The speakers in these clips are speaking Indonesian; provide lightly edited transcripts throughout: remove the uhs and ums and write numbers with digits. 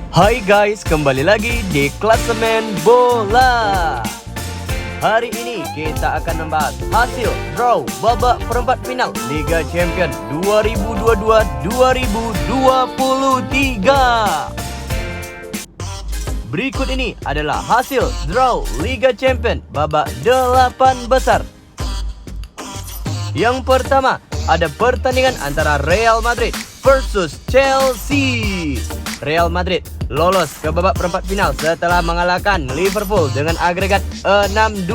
Hai guys, kembali lagi di Klasemen Bola. Hari ini kita akan membahas hasil draw babak perempat final Liga Champions 2022-2023. Berikut ini adalah hasil draw Liga Champions babak 8 besar. Yang pertama, ada pertandingan antara Real Madrid versus Chelsea. Real Madrid lolos ke babak perempat final setelah mengalahkan Liverpool dengan agregat 6-2.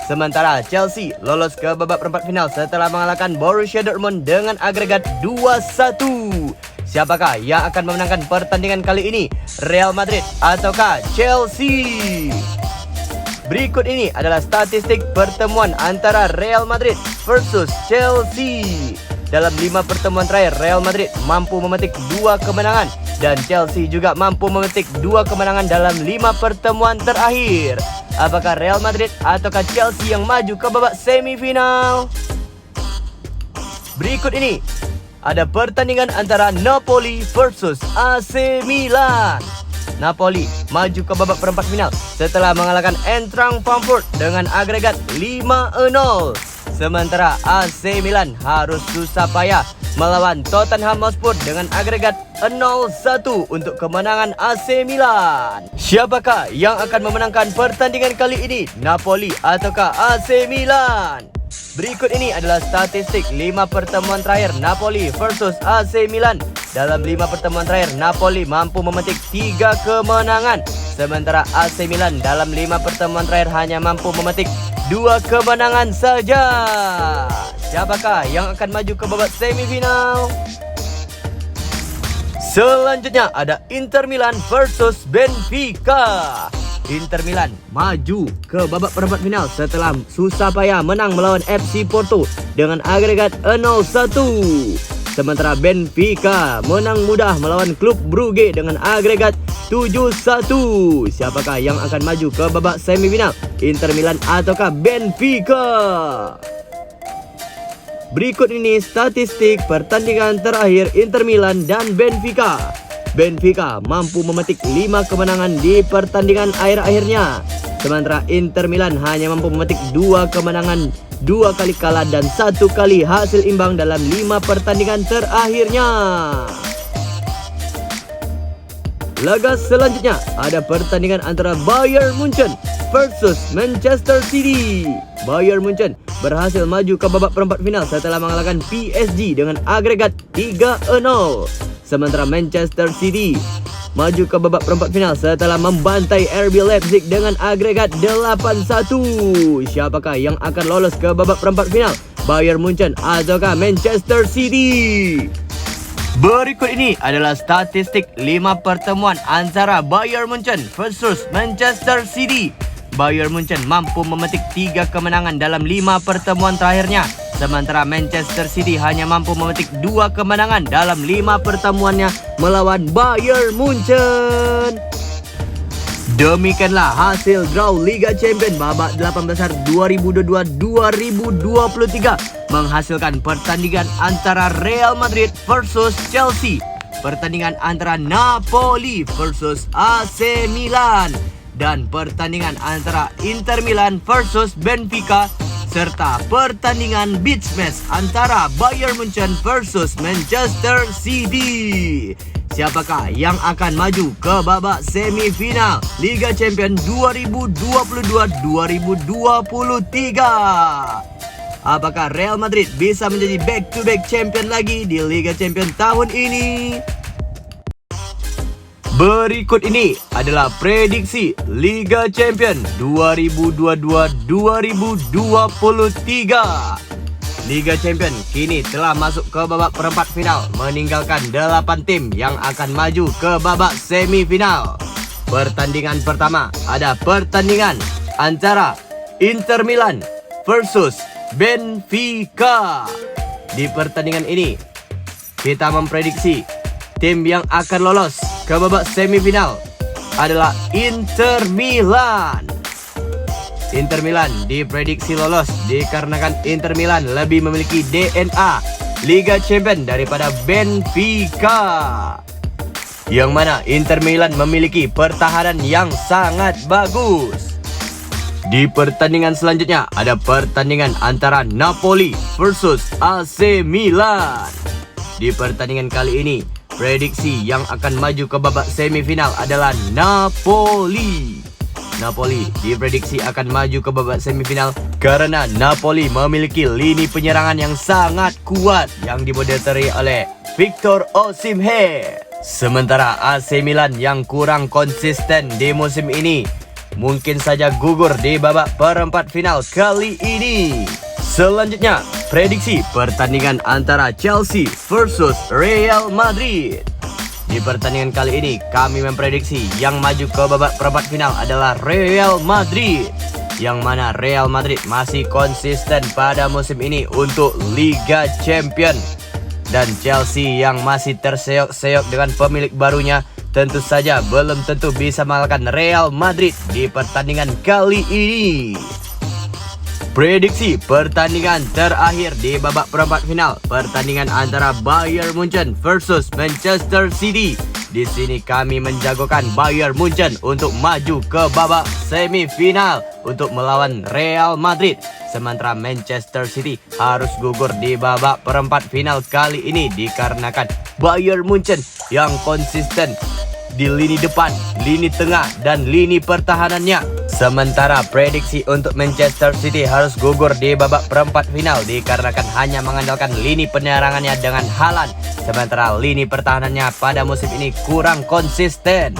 Sementara Chelsea lolos ke babak perempat final setelah mengalahkan Borussia Dortmund dengan agregat 2-1. Siapakah yang akan memenangkan pertandingan kali ini? Real Madrid ataukah Chelsea? Berikut ini adalah statistik pertemuan antara Real Madrid versus Chelsea. Dalam 5 pertemuan terakhir, Real Madrid mampu memetik 2 kemenangan dan Chelsea juga mampu memetik 2 kemenangan dalam 5 pertemuan terakhir. Apakah Real Madrid ataukah Chelsea yang maju ke babak semifinal? Berikut ini ada pertandingan antara Napoli versus AC Milan. Napoli maju ke babak perempat final setelah mengalahkan Eintracht Frankfurt dengan agregat 5-0. Sementara AC Milan harus susah payah melawan Tottenham Hotspur dengan agregat 0-1 untuk kemenangan AC Milan. Siapakah yang akan memenangkan pertandingan kali ini? Napoli ataukah AC Milan? Berikut ini adalah statistik 5 pertemuan terakhir Napoli versus AC Milan. Dalam 5 pertemuan terakhir, Napoli mampu memetik 3 kemenangan. Sementara AC Milan dalam 5 pertemuan terakhir hanya mampu memetik 2 kemenangan saja. Siapakah yang akan maju ke babak semifinal? Selanjutnya ada Inter Milan versus Benfica. Inter Milan maju ke babak perempat final setelah susah payah menang melawan FC Porto dengan agregat 0-1. Sementara Benfica menang mudah melawan klub Brugge dengan agregat 7-1. Siapakah yang akan maju ke babak semifinal? Inter Milan ataukah Benfica? Berikut ini statistik pertandingan terakhir Inter Milan dan Benfica. Benfica mampu memetik 5 kemenangan di pertandingan akhir-akhirnya. Sementara Inter Milan hanya mampu memetik 2 kemenangan, 2 kali kalah dan 1 kali hasil imbang dalam 5 pertandingan terakhirnya. Laga selanjutnya ada pertandingan antara Bayern Munchen versus Manchester City. Bayern Munchen berhasil maju ke babak perempat final setelah mengalahkan PSG dengan agregat 3-0. Sementara Manchester City maju ke babak perempat final setelah membantai RB Leipzig dengan agregat 8-1. Siapakah yang akan lolos ke babak perempat final? Bayern Munchen ataukah Manchester City? Berikut ini adalah statistik 5 pertemuan antara Bayern Munchen versus Manchester City. Bayern Munchen mampu memetik 3 kemenangan dalam 5 pertemuan terakhirnya. Sementara Manchester City hanya mampu memetik 2 kemenangan dalam 5 pertemuannya melawan Bayern Munchen. Demikianlah hasil draw Liga Champions babak 8 besar 2022-2023 menghasilkan pertandingan antara Real Madrid versus Chelsea, pertandingan antara Napoli versus AC Milan, dan pertandingan antara Inter Milan versus Benfica, serta pertandingan beach match antara Bayern Munchen versus Manchester City. Siapakah yang akan maju ke babak semifinal Liga Champions 2022-2023? Apakah Real Madrid bisa menjadi back-to-back champion lagi di Liga Champions tahun ini? Berikut ini adalah prediksi Liga Champions 2022-2023. Liga Champions kini telah masuk ke babak perempat final, meninggalkan 8 tim yang akan maju ke babak semifinal. Pertandingan pertama ada pertandingan antara Inter Milan versus Benfica. Di pertandingan ini kita memprediksi tim yang akan lolos ke babak semifinal adalah Inter Milan. Inter Milan diprediksi lolos dikarenakan Inter Milan lebih memiliki DNA Liga Champions daripada Benfica. yang mana Inter Milan memiliki pertahanan yang sangat bagus. Di pertandingan selanjutnya ada pertandingan antara Napoli versus AC Milan. Di pertandingan kali ini, prediksi yang akan maju ke babak semifinal adalah Napoli. Napoli diprediksi akan maju ke babak semifinal karena Napoli memiliki lini penyerangan yang sangat kuat yang dimoderatori oleh Victor Osimhen. Sementara AC Milan yang kurang konsisten di musim ini mungkin saja gugur di babak perempat final kali ini. Selanjutnya, prediksi pertandingan antara Chelsea versus Real Madrid. Di pertandingan kali ini, kami memprediksi yang maju ke babak perempat final adalah Real Madrid, yang mana Real Madrid masih konsisten pada musim ini untuk Liga Champions. Dan Chelsea yang masih terseok-seok dengan pemilik barunya tentu saja belum tentu bisa mengalahkan Real Madrid di pertandingan kali ini. Prediksi pertandingan terakhir di babak perempat final, pertandingan antara Bayern Munchen versus Manchester City. Di sini kami menjagokan Bayern Munchen untuk maju ke babak semifinal untuk melawan Real Madrid. Sementara Manchester City harus gugur di babak perempat final kali ini dikarenakan Bayern Munchen yang konsisten di lini depan, lini tengah, dan lini pertahanannya. Sementara prediksi untuk Manchester City harus gugur di babak perempat final dikarenakan hanya mengandalkan lini penyerangannya dengan Haaland. Sementara lini pertahanannya pada musim ini kurang konsisten.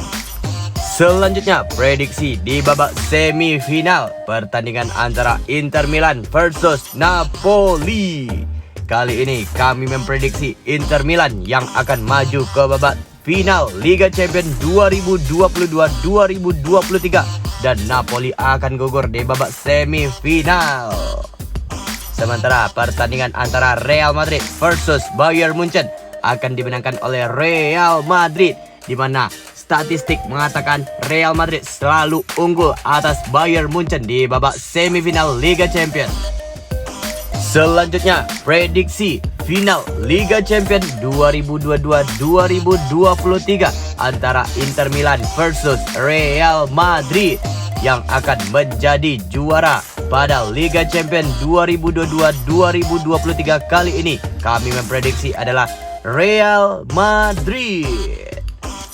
Selanjutnya, prediksi di babak semifinal, pertandingan antara Inter Milan versus Napoli. Kali ini kami memprediksi Inter Milan yang akan maju ke babak final Liga Champions 2022-2023 dan Napoli akan gugur di babak semifinal. Sementara pertandingan antara Real Madrid versus Bayern Munchen akan dimenangkan oleh Real Madrid, di mana statistik mengatakan Real Madrid selalu unggul atas Bayern Munchen di babak semifinal Liga Champions. Selanjutnya, prediksi final Liga Champions 2022-2023 antara Inter Milan versus Real Madrid yang akan menjadi juara pada Liga Champions 2022-2023 kali ini. Kami memprediksi adalah Real Madrid.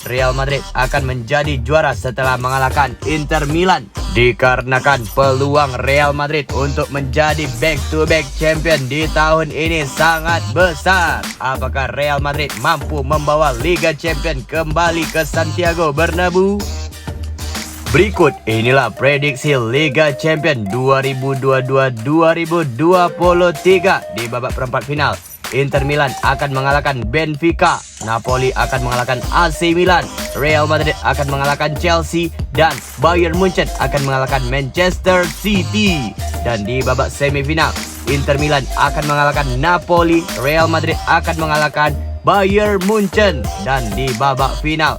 Real Madrid akan menjadi juara setelah mengalahkan Inter Milan dikarenakan peluang Real Madrid untuk menjadi back-to-back champion di tahun ini sangat besar. Apakah Real Madrid mampu membawa Liga Champions kembali ke Santiago Bernabeu? Berikut inilah prediksi Liga Champions 2022-2023 di babak perempat final. Inter Milan akan mengalahkan Benfica, Napoli akan mengalahkan AC Milan, Real Madrid akan mengalahkan Chelsea, dan Bayern Munchen akan mengalahkan Manchester City. Dan di babak semifinal, Inter Milan akan mengalahkan Napoli, Real Madrid akan mengalahkan Bayern Munchen. Dan di babak final,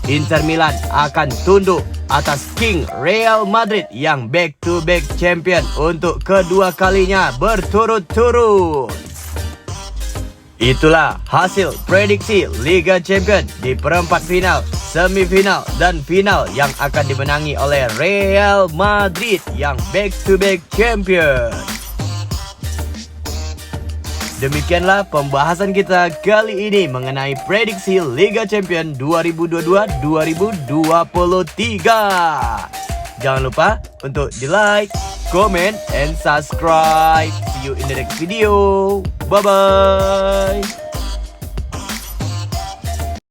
Inter Milan akan tunduk atas King Real Madrid yang back-to-back champion untuk kedua kalinya berturut-turut. Itulah hasil prediksi Liga Champions di perempat final, semifinal, dan final yang akan dimenangi oleh Real Madrid yang back-to-back champion. Demikianlah pembahasan kita kali ini mengenai prediksi Liga Champions 2022-2023. Jangan lupa untuk di like, comment, and subscribe. See you in the next video. Bye-bye.